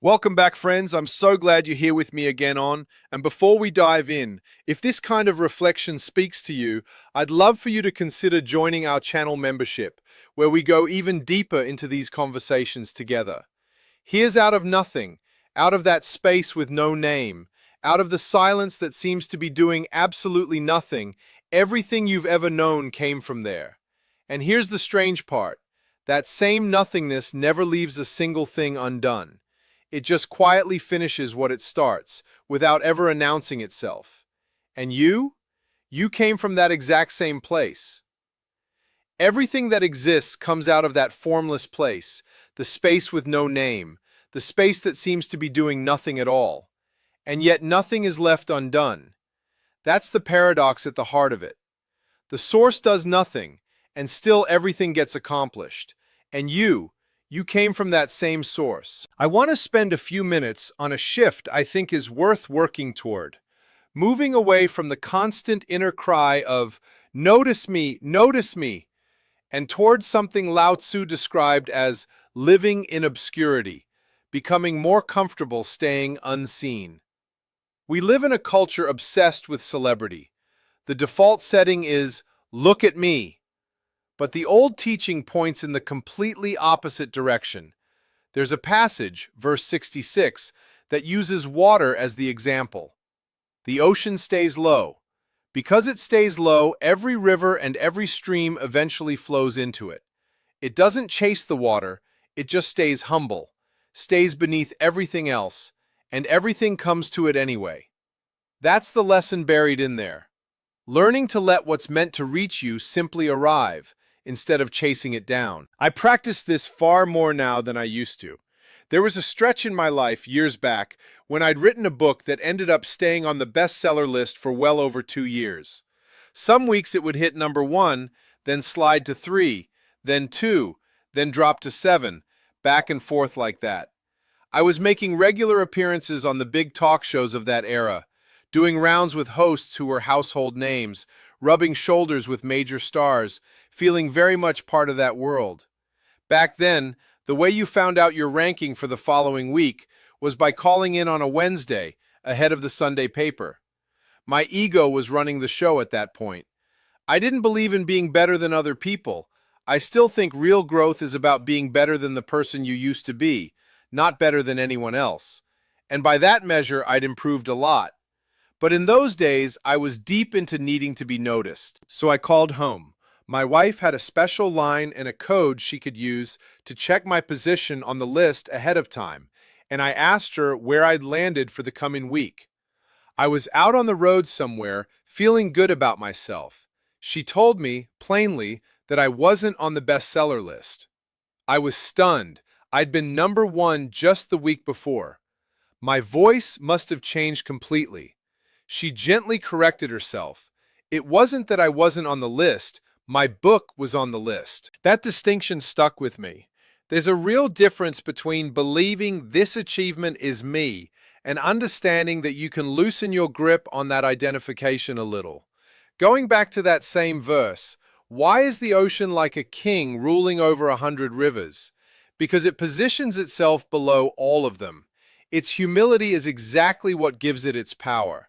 Welcome back, friends. I'm so glad you're here with me again and before we dive in, if this kind of reflection speaks to you, I'd love for you to consider joining our channel membership, where we go even deeper into these conversations together. Here's out of nothing, out of that space with no name, out of the silence that seems to be doing absolutely nothing. Everything you've ever known came from there. And here's the strange part. That same nothingness never leaves a single thing undone. It just quietly finishes what it starts, without ever announcing itself. And you? You came from that exact same place. Everything that exists comes out of that formless place, the space with no name, the space that seems to be doing nothing at all. And yet nothing is left undone. That's the paradox at the heart of it. The source does nothing, and still everything gets accomplished. And you came from that same source. I want to spend a few minutes on a shift I think is worth working toward. Moving away from the constant inner cry of, notice me, and towards something Lao Tzu described as living in obscurity, becoming more comfortable staying unseen. We live in a culture obsessed with celebrity. The default setting is, look at me. But the old teaching points in the completely opposite direction. There's a passage, verse 66, that uses water as the example. The ocean stays low. Because it stays low, every river and every stream eventually flows into it. It doesn't chase the water, it just stays humble, stays beneath everything else, and everything comes to it anyway. That's the lesson buried in there. Learning to let what's meant to reach you simply arrive, instead of chasing it down. I practice this far more now than I used to. There was a stretch in my life years back when I'd written a book that ended up staying on the bestseller list for well over 2 years. Some weeks it would hit number 1, then slide to 3, then 2, then drop to 7, back and forth like that. I was making regular appearances on the big talk shows of that era, doing rounds with hosts who were household names, rubbing shoulders with major stars, feeling very much part of that world. Back then, the way you found out your ranking for the following week was by calling in on a Wednesday, ahead of the Sunday paper. My ego was running the show at that point. I didn't believe in being better than other people. I still think real growth is about being better than the person you used to be, not better than anyone else. And by that measure, I'd improved a lot. But in those days, I was deep into needing to be noticed. So I called home. My wife had a special line and a code she could use to check my position on the list ahead of time, and I asked her where I'd landed for the coming week. I was out on the road somewhere, feeling good about myself. She told me, plainly, that I wasn't on the bestseller list. I was stunned. I'd been number 1 just the week before. My voice must have changed completely. She gently corrected herself. It wasn't that I wasn't on the list, my book was on the list. That distinction stuck with me. There's a real difference between believing this achievement is me and understanding that you can loosen your grip on that identification a little. Going back to that same verse, why is the ocean like a king ruling over 100 rivers? Because it positions itself below all of them. Its humility is exactly what gives it its power.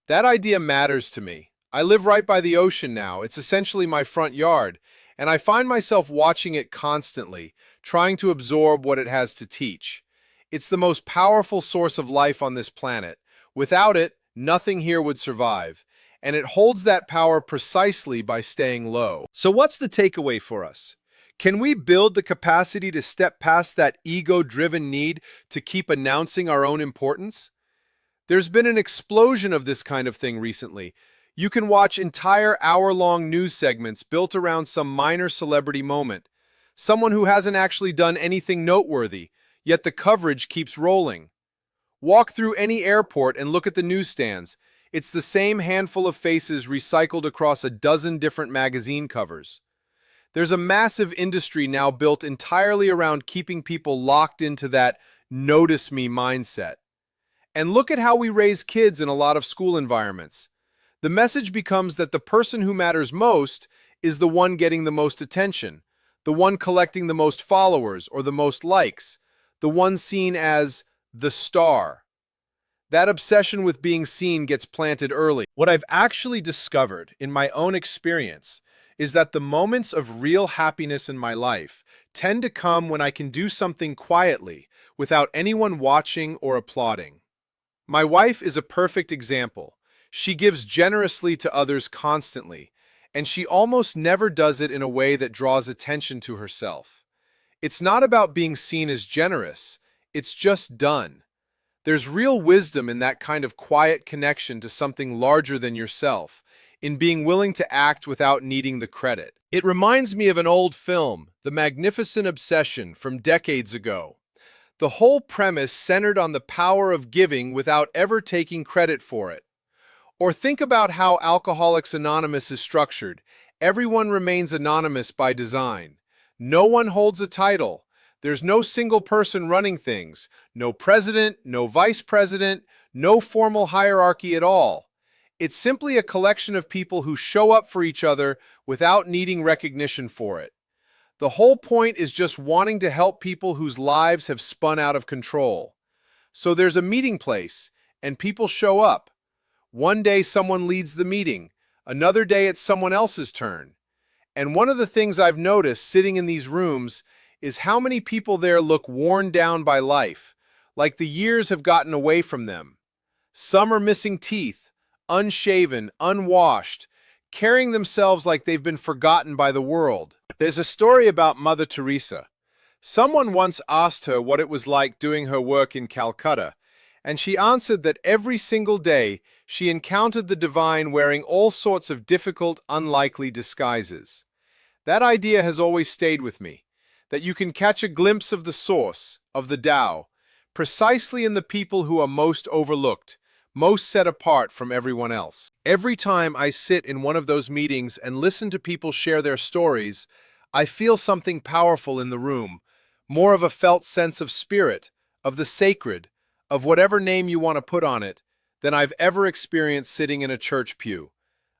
That idea matters to me. I live right by the ocean now. It's essentially my front yard, and I find myself watching it constantly, trying to absorb what it has to teach. It's the most powerful source of life on this planet. Without it, nothing here would survive, and it holds that power precisely by staying low. So what's the takeaway for us? Can we build the capacity to step past that ego-driven need to keep announcing our own importance? There's been an explosion of this kind of thing recently. You can watch entire hour-long news segments built around some minor celebrity moment, someone who hasn't actually done anything noteworthy, yet the coverage keeps rolling. Walk through any airport and look at the newsstands. It's the same handful of faces recycled across a dozen different magazine covers. There's a massive industry now built entirely around keeping people locked into that notice me mindset. And look at how we raise kids in a lot of school environments. The message becomes that the person who matters most is the one getting the most attention, the one collecting the most followers or the most likes, the one seen as the star. That obsession with being seen gets planted early. What I've actually discovered in my own experience is that the moments of real happiness in my life tend to come when I can do something quietly without anyone watching or applauding. My wife is a perfect example. She gives generously to others constantly, and she almost never does it in a way that draws attention to herself. It's not about being seen as generous, it's just done. There's real wisdom in that kind of quiet connection to something larger than yourself, in being willing to act without needing the credit. It reminds me of an old film, The Magnificent Obsession, from decades ago. The whole premise centered on the power of giving without ever taking credit for it. Or think about how Alcoholics Anonymous is structured. Everyone remains anonymous by design. No one holds a title. There's no single person running things, no president, no vice president, no formal hierarchy at all. It's simply a collection of people who show up for each other without needing recognition for it. The whole point is just wanting to help people whose lives have spun out of control. So there's a meeting place, and people show up. One day someone leads the meeting, another day it's someone else's turn. And one of the things I've noticed sitting in these rooms is how many people there look worn down by life, like the years have gotten away from them. Some are missing teeth, unshaven, unwashed, carrying themselves like they've been forgotten by the world. There's a story about Mother Teresa. Someone once asked her what it was like doing her work in Calcutta, and she answered that every single day she encountered the divine wearing all sorts of difficult, unlikely disguises. That idea has always stayed with me, that you can catch a glimpse of the source, of the Tao, precisely in the people who are most overlooked, most set apart from everyone else. Every time I sit in one of those meetings and listen to people share their stories, I feel something powerful in the room, more of a felt sense of spirit, of the sacred, of whatever name you want to put on it, than I've ever experienced sitting in a church pew.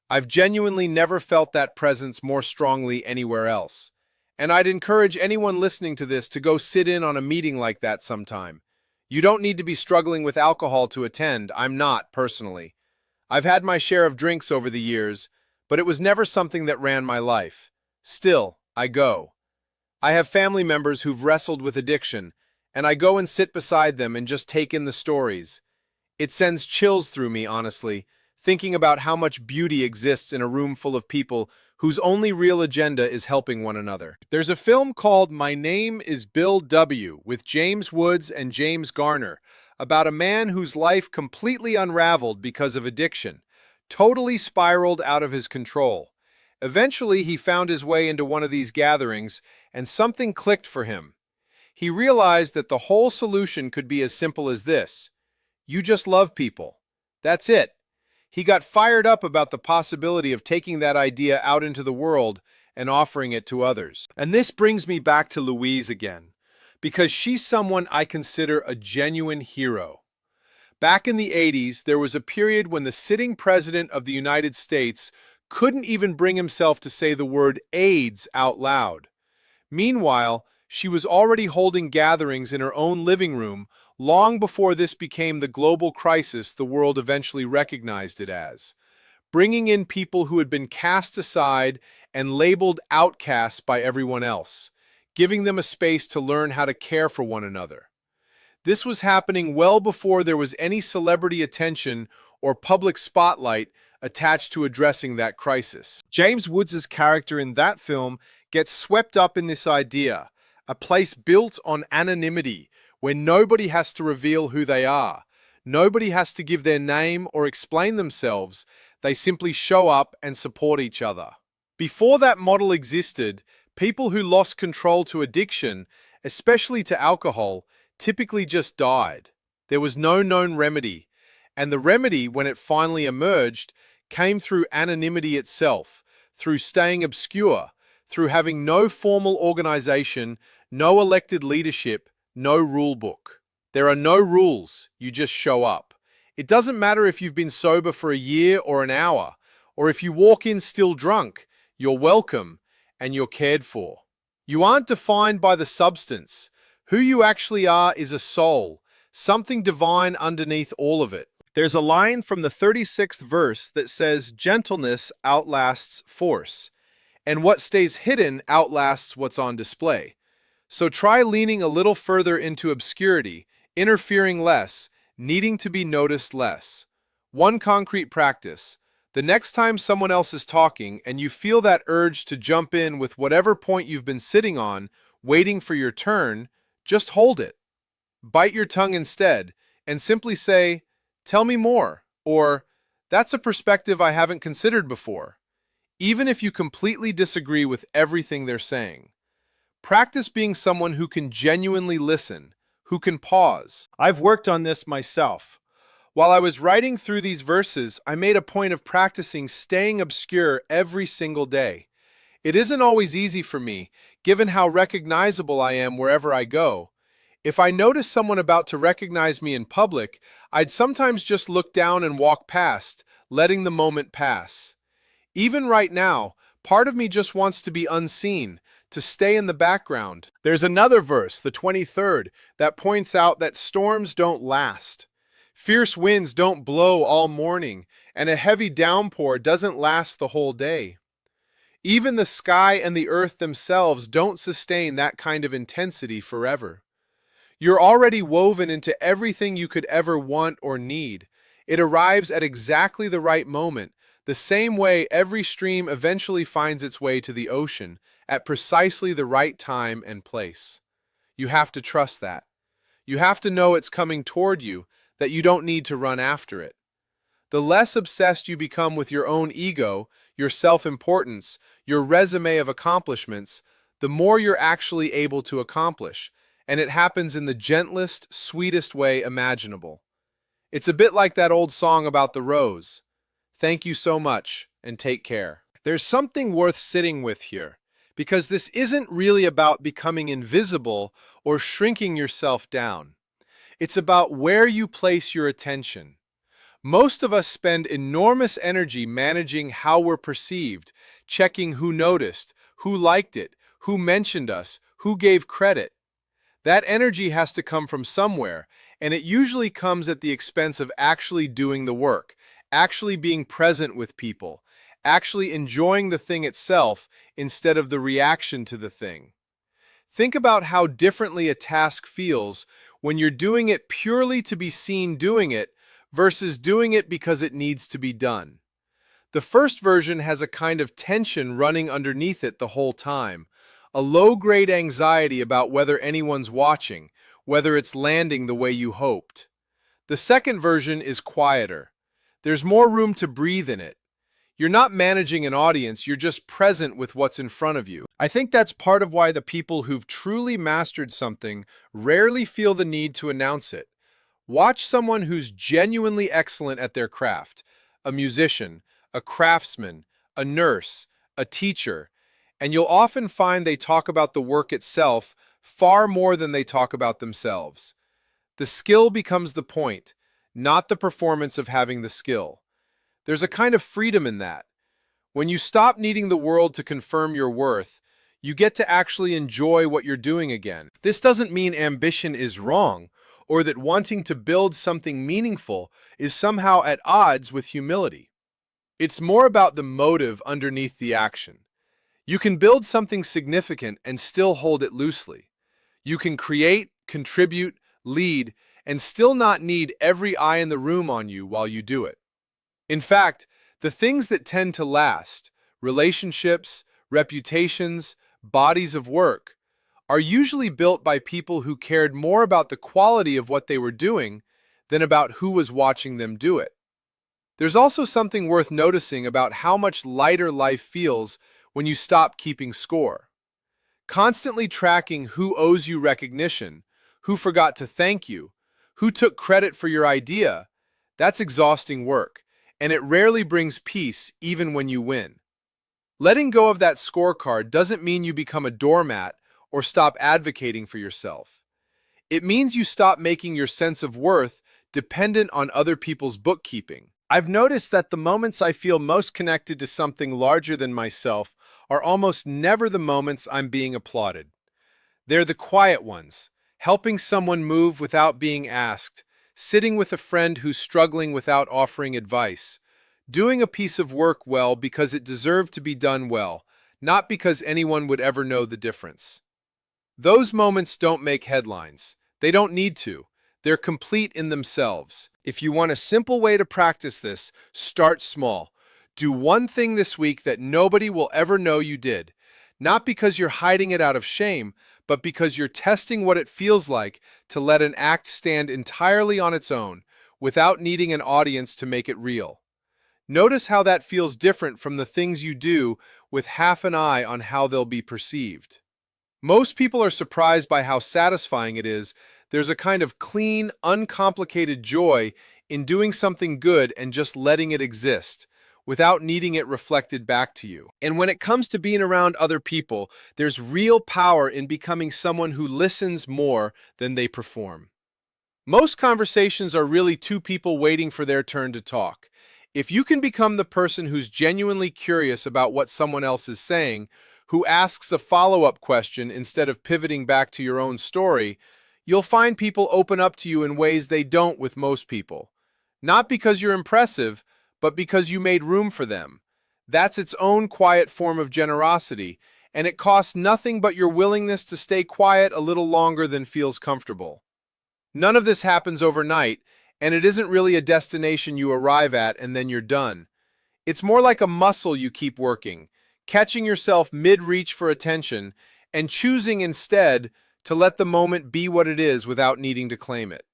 I've genuinely never felt that presence more strongly anywhere else. And I'd encourage anyone listening to this to go sit in on a meeting like that sometime. You don't need to be struggling with alcohol to attend. I'm not, personally. I've had my share of drinks over the years, but it was never something that ran my life. Still, I go. I have family members who've wrestled with addiction, and I go and sit beside them and just take in the stories. It sends chills through me, honestly, thinking about how much beauty exists in a room full of people whose only real agenda is helping one another. There's a film called My Name is Bill W. with James Woods and James Garner about a man whose life completely unraveled because of addiction, totally spiraled out of his control. Eventually, he found his way into one of these gatherings, and something clicked for him. He realized that the whole solution could be as simple as this: you just love people. That's it. He got fired up about the possibility of taking that idea out into the world and offering it to others. And this brings me back to Louise again, because she's someone I consider a genuine hero. Back in the 80s, there was a period when the sitting president of the United States couldn't even bring himself to say the word AIDS out loud. Meanwhile, she was already holding gatherings in her own living room long before this became the global crisis the world eventually recognized it as, bringing in people who had been cast aside and labeled outcasts by everyone else, giving them a space to learn how to care for one another. This was happening well before there was any celebrity attention or public spotlight attached to addressing that crisis. James Woods' character in that film gets swept up in this idea, a place built on anonymity, where nobody has to reveal who they are. Nobody has to give their name or explain themselves. They simply show up and support each other. Before that model existed, people who lost control to addiction, especially to alcohol, typically just died. There was no known remedy, and the remedy, when it finally emerged, came through anonymity itself, through staying obscure, through having no formal organization, no elected leadership, no rule book. There are no rules, you just show up. It doesn't matter if you've been sober for a year or an hour, or if you walk in still drunk, you're welcome and you're cared for. You aren't defined by the substance. Who you actually are is a soul, something divine underneath all of it. There's a line from the 36th verse that says, "Gentleness outlasts force, and what stays hidden outlasts what's on display." So try leaning a little further into obscurity, interfering less, needing to be noticed less. One concrete practice: the next time someone else is talking and you feel that urge to jump in with whatever point you've been sitting on, waiting for your turn, just hold it. Bite your tongue instead and simply say, "Tell me more," or "That's a perspective I haven't considered before," even if you completely disagree with everything they're saying. Practice being someone who can genuinely listen, who can pause. I've worked on this myself. While I was writing through these verses, I made a point of practicing staying obscure every single day. It isn't always easy for me, given how recognizable I am wherever I go. If I noticed someone about to recognize me in public, I'd sometimes just look down and walk past, letting the moment pass. Even right now, part of me just wants to be unseen, to stay in the background. There's another verse, the 23rd, that points out that storms don't last. Fierce winds don't blow all morning, and a heavy downpour doesn't last the whole day. Even the sky and the earth themselves don't sustain that kind of intensity forever. You're already woven into everything you could ever want or need. It arrives at exactly the right moment, the same way every stream eventually finds its way to the ocean, at precisely the right time and place. You have to trust that. You have to know it's coming toward you, that you don't need to run after it. The less obsessed you become with your own ego, your self-importance, your resume of accomplishments, the more you're actually able to accomplish, and it happens in the gentlest, sweetest way imaginable. It's a bit like that old song about the rose. Thank you so much, and take care. There's something worth sitting with here, because this isn't really about becoming invisible or shrinking yourself down. It's about where you place your attention. Most of us spend enormous energy managing how we're perceived, checking who noticed, who liked it, who mentioned us, who gave credit. That energy has to come from somewhere, and it usually comes at the expense of actually doing the work, actually being present with people, actually enjoying the thing itself instead of the reaction to the thing. Think about how differently a task feels when you're doing it purely to be seen doing it versus doing it because it needs to be done. The first version has a kind of tension running underneath it the whole time, a low-grade anxiety about whether anyone's watching, whether it's landing the way you hoped. The second version is quieter. There's more room to breathe in it. You're not managing an audience, you're just present with what's in front of you. I think that's part of why the people who've truly mastered something rarely feel the need to announce it. Watch someone who's genuinely excellent at their craft, a musician, a craftsman, a nurse, a teacher, and you'll often find they talk about the work itself far more than they talk about themselves. The skill becomes the point, not the performance of having the skill. There's a kind of freedom in that. When you stop needing the world to confirm your worth, you get to actually enjoy what you're doing again. This doesn't mean ambition is wrong, or that wanting to build something meaningful is somehow at odds with humility. It's more about the motive underneath the action. You can build something significant and still hold it loosely. You can create, contribute, lead, and still not need every eye in the room on you while you do it. In fact, the things that tend to last, relationships, reputations, bodies of work, are usually built by people who cared more about the quality of what they were doing than about who was watching them do it. There's also something worth noticing about how much lighter life feels when you stop keeping score. Constantly tracking who owes you recognition, who forgot to thank you, who took credit for your idea, that's exhausting work, and it rarely brings peace even when you win. Letting go of that scorecard doesn't mean you become a doormat or stop advocating for yourself. It means you stop making your sense of worth dependent on other people's bookkeeping. I've noticed that the moments I feel most connected to something larger than myself are almost never the moments I'm being applauded. They're the quiet ones, helping someone move without being asked, sitting with a friend who's struggling without offering advice, doing a piece of work well because it deserved to be done well, not because anyone would ever know the difference. Those moments don't make headlines. They don't need to. They're complete in themselves. If you want a simple way to practice this, start small. Do one thing this week that nobody will ever know you did. Not because you're hiding it out of shame, but because you're testing what it feels like to let an act stand entirely on its own, without needing an audience to make it real. Notice how that feels different from the things you do with half an eye on how they'll be perceived. Most people are surprised by how satisfying it is. There's a kind of clean, uncomplicated joy in doing something good and just letting it exist, without needing it reflected back to you. And when it comes to being around other people, there's real power in becoming someone who listens more than they perform. Most conversations are really two people waiting for their turn to talk. If you can become the person who's genuinely curious about what someone else is saying, who asks a follow-up question instead of pivoting back to your own story, you'll find people open up to you in ways they don't with most people. Not because you're impressive, but because you made room for them. That's its own quiet form of generosity, and it costs nothing but your willingness to stay quiet a little longer than feels comfortable. None of this happens overnight, and it isn't really a destination you arrive at and then you're done. It's more like a muscle you keep working, catching yourself mid-reach for attention and choosing instead to let the moment be what it is without needing to claim it.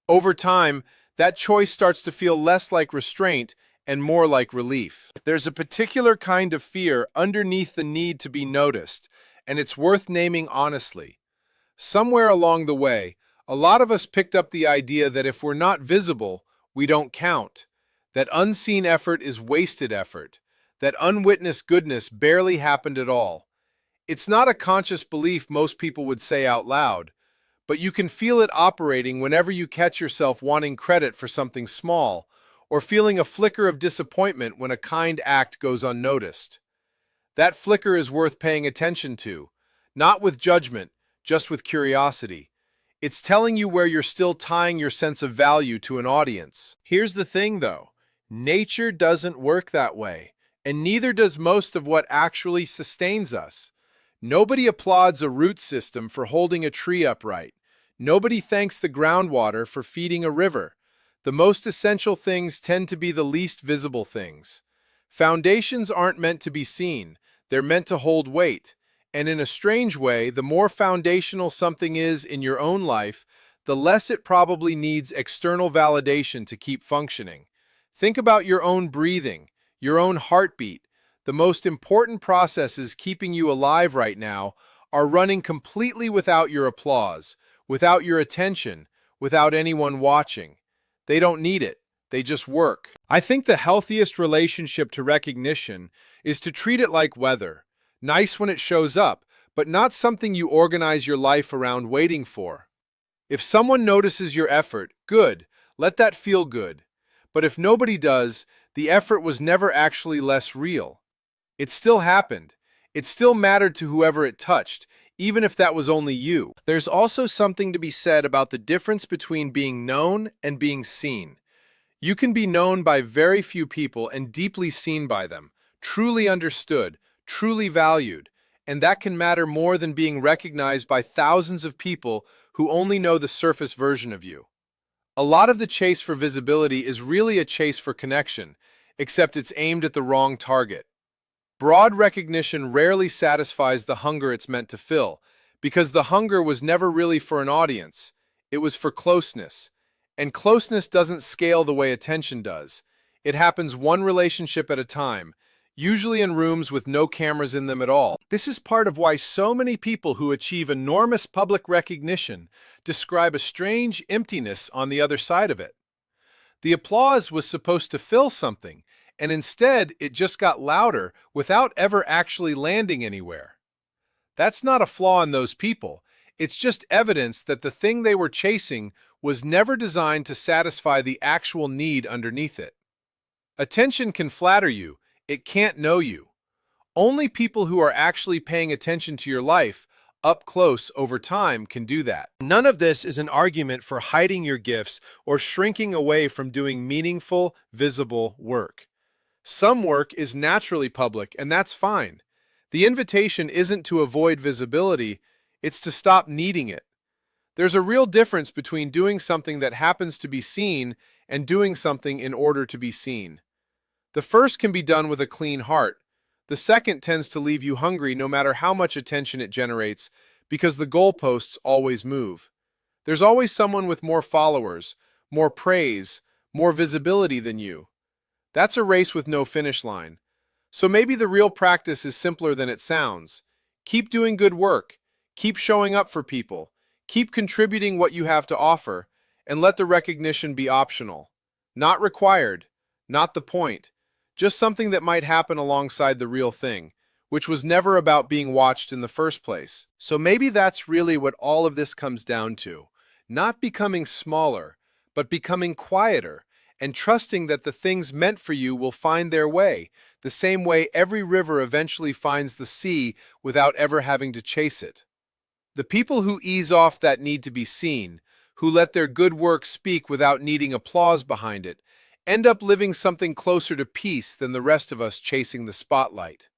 Over time, that choice starts to feel less like restraint and more like relief. There's a particular kind of fear underneath the need to be noticed, and it's worth naming honestly. Somewhere along the way, a lot of us picked up the idea that if we're not visible, we don't count, that unseen effort is wasted effort, that unwitnessed goodness barely happened at all. It's not a conscious belief most people would say out loud, but you can feel it operating whenever you catch yourself wanting credit for something small, or feeling a flicker of disappointment when a kind act goes unnoticed. That flicker is worth paying attention to, not with judgment, just with curiosity. It's telling you where you're still tying your sense of value to an audience. Here's the thing, though. Nature doesn't work that way, and neither does most of what actually sustains us. Nobody applauds a root system for holding a tree upright. Nobody thanks the groundwater for feeding a river. The most essential things tend to be the least visible things. Foundations aren't meant to be seen. They're meant to hold weight. And in a strange way, the more foundational something is in your own life, the less it probably needs external validation to keep functioning. Think about your own breathing, your own heartbeat. The most important processes keeping you alive right now are running completely without your applause, without your attention, without anyone watching. They don't need it. They just work. I think the healthiest relationship to recognition is to treat it like weather. Nice when it shows up, but not something you organize your life around waiting for. If someone notices your effort, good, let that feel good. But if nobody does, the effort was never actually less real. It still happened. It still mattered to whoever it touched, even if that was only you. There's also something to be said about the difference between being known and being seen. You can be known by very few people and deeply seen by them, truly understood, truly valued, and that can matter more than being recognized by thousands of people who only know the surface version of you. A lot of the chase for visibility is really a chase for connection, except it's aimed at the wrong target. Broad recognition rarely satisfies the hunger it's meant to fill, because the hunger was never really for an audience. It was for closeness. And closeness doesn't scale the way attention does. It happens one relationship at a time, usually in rooms with no cameras in them at all. This is part of why so many people who achieve enormous public recognition describe a strange emptiness on the other side of it. The applause was supposed to fill something, and instead it just got louder without ever actually landing anywhere. That's not a flaw in those people. It's just evidence that the thing they were chasing was never designed to satisfy the actual need underneath it. Attention can flatter you. It can't know you. Only people who are actually paying attention to your life Up close over time can do that. None of this is an argument for hiding your gifts or shrinking away from doing meaningful, visible work. Some work is naturally public, and that's fine. The invitation isn't to avoid visibility, it's to stop needing it. There's a real difference between doing something that happens to be seen and doing something in order to be seen. The first can be done with a clean heart. The second tends to leave you hungry no matter how much attention it generates, because the goalposts always move. There's always someone with more followers, more praise, more visibility than you. That's a race with no finish line. So maybe the real practice is simpler than it sounds. Keep doing good work. Keep showing up for people. Keep contributing what you have to offer, and let the recognition be optional. Not required. Not the point. Just something that might happen alongside the real thing, which was never about being watched in the first place. So maybe that's really what all of this comes down to. Not becoming smaller, but becoming quieter, and trusting that the things meant for you will find their way, the same way every river eventually finds the sea without ever having to chase it. The people who ease off that need to be seen, who let their good work speak without needing applause behind it, end up living something closer to peace than the rest of us chasing the spotlight.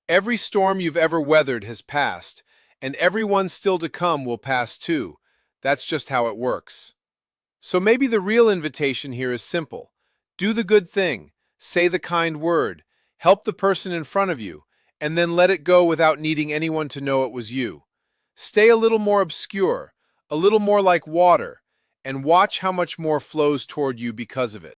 Every storm you've ever weathered has passed, and every one still to come will pass too. That's just how it works. So maybe the real invitation here is simple. Do the good thing, say the kind word, help the person in front of you, and then let it go without needing anyone to know it was you. Stay a little more obscure, a little more like water, and watch how much more flows toward you because of it.